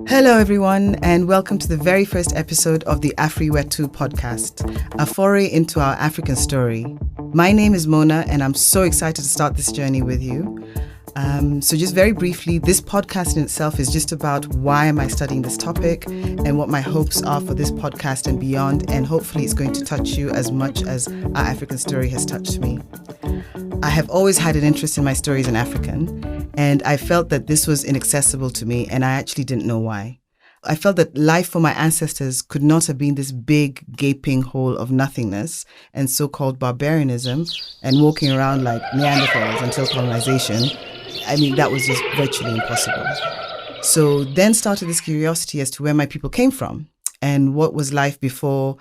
Hello everyone, and welcome to the very first episode of the AfriWetu podcast, a foray into our African story. My name is Mona, and I'm so excited to start this journey with you. So just very briefly, this podcast in itself is just about why am I studying this topic and what my hopes are for this podcast and beyond, and hopefully it's going to touch you as much as our African story has touched me. I have always had an interest in my stories in African, and I felt that this was inaccessible to me, and I actually didn't know why. I felt that life for my ancestors could not have been this big, gaping hole of nothingness and so-called barbarianism and walking around like Neanderthals until colonization. I mean, that was just virtually impossible. So then started this curiosity as to where my people came from and what was life before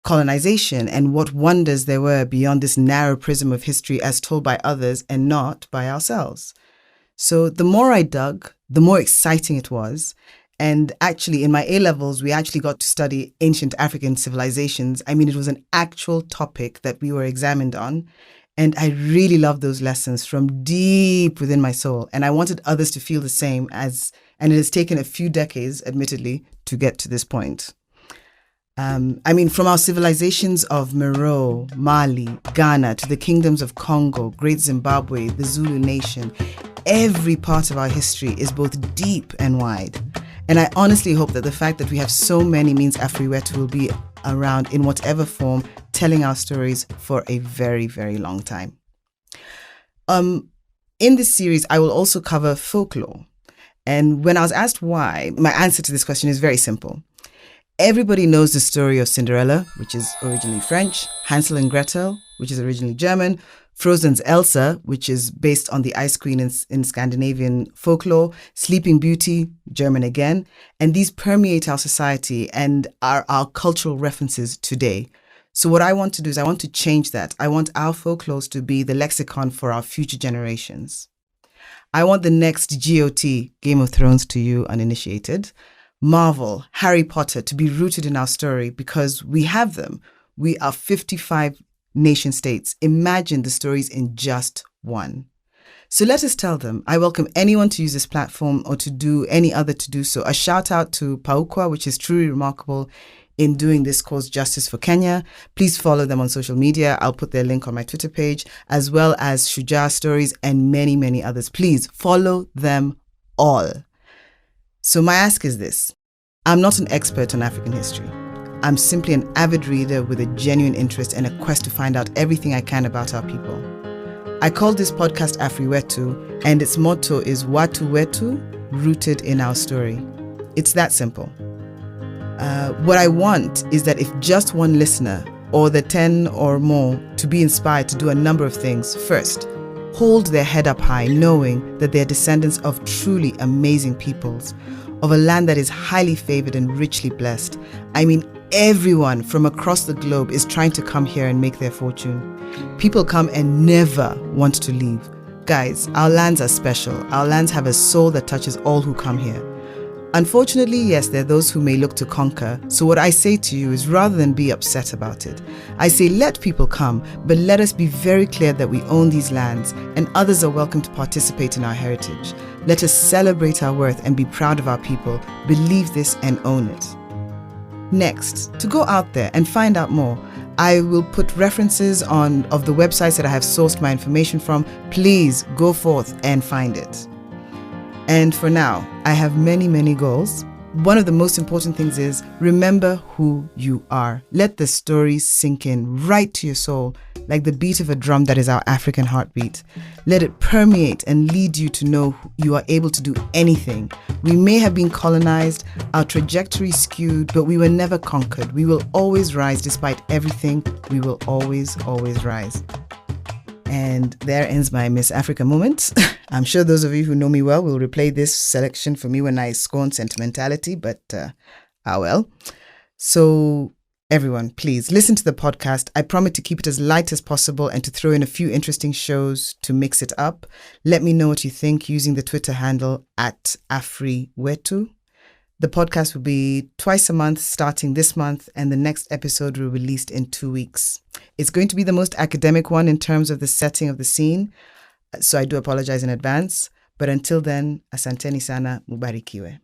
colonization and what wonders there were beyond this narrow prism of history as told by others and not by ourselves. So the more I dug, the more exciting it was. And actually, in my A-levels, we actually got to study ancient African civilizations. I mean, it was an actual topic that we were examined on. And I really loved those lessons from deep within my soul. And I wanted others to feel the same and it has taken a few decades, admittedly, to get to this point. From our civilizations of Meroe, Mali, Ghana, to the kingdoms of Congo, Great Zimbabwe, the Zulu nation, every part of our history is both deep and wide. And I honestly hope that the fact that we have so many means AfriWetu will be around in whatever form, telling our stories for a very, very long time. In this series, I will also cover folklore. And when I was asked why, my answer to this question is very simple. Everybody knows the story of Cinderella, which is originally French, Hansel and Gretel, which is originally German, Frozen's Elsa, which is based on the Ice Queen in Scandinavian folklore, Sleeping Beauty, German again, and these permeate our society and are our cultural references today. So what I want to do is I want to change that. I want our folklores to be the lexicon for our future generations. I want the next GOT, Game of Thrones to you uninitiated, Marvel, Harry Potter to be rooted in our story because we have them. We are 55 nation states. Imagine the stories in just one. So let us tell them. I welcome anyone to use this platform or to do any other to do so. A shout out to Paukwa, which is truly remarkable in doing this cause justice for Kenya. Please follow them on social media. I'll put their link on my Twitter page, as well as Shujaa Stories and many, many others. Please follow them all. So my ask is this. I'm not an expert on African history. I'm simply an avid reader with a genuine interest and a quest to find out everything I can about our people. I call this podcast AfriWetu, and its motto is Watu Wetu, rooted in our story. It's that simple. What I want is that if just one listener, or the 10 or more, to be inspired to do a number of things. First, hold their head up high, knowing that they're descendants of truly amazing peoples, of a land that is highly favored and richly blessed. I mean, everyone from across the globe is trying to come here and make their fortune. People come and never want to leave. Guys, our lands are special. Our lands have a soul that touches all who come here. Unfortunately, yes, there are those who may look to conquer. So what I say to you is rather than be upset about it, I say let people come, but let us be very clear that we own these lands and others are welcome to participate in our heritage. Let us celebrate our worth and be proud of our people. Believe this and own it. Next, to go out there and find out more, I will put references of the websites that I have sourced my information from. Please go forth and find it. And for now, I have many, many goals. One of the most important things is remember who you are. Let the stories sink in right to your soul, like the beat of a drum that is our African heartbeat. Let it permeate and lead you to know you are able to do anything. We may have been colonized, our trajectory skewed, but we were never conquered. We will always rise despite everything. We will always, always rise. And there ends my Miss Africa moment. I'm sure those of you who know me well will replay this selection for me when I scorn sentimentality, but well. So everyone, please listen to the podcast. I promise to keep it as light as possible and to throw in a few interesting shows to mix it up. Let me know what you think using the Twitter handle at AfriWetu. The podcast will be twice a month starting this month, and the next episode will be released in 2 weeks. It's going to be the most academic one in terms of the setting of the scene, so I do apologize in advance. But until then, asanteni sana, Mubarikiwe.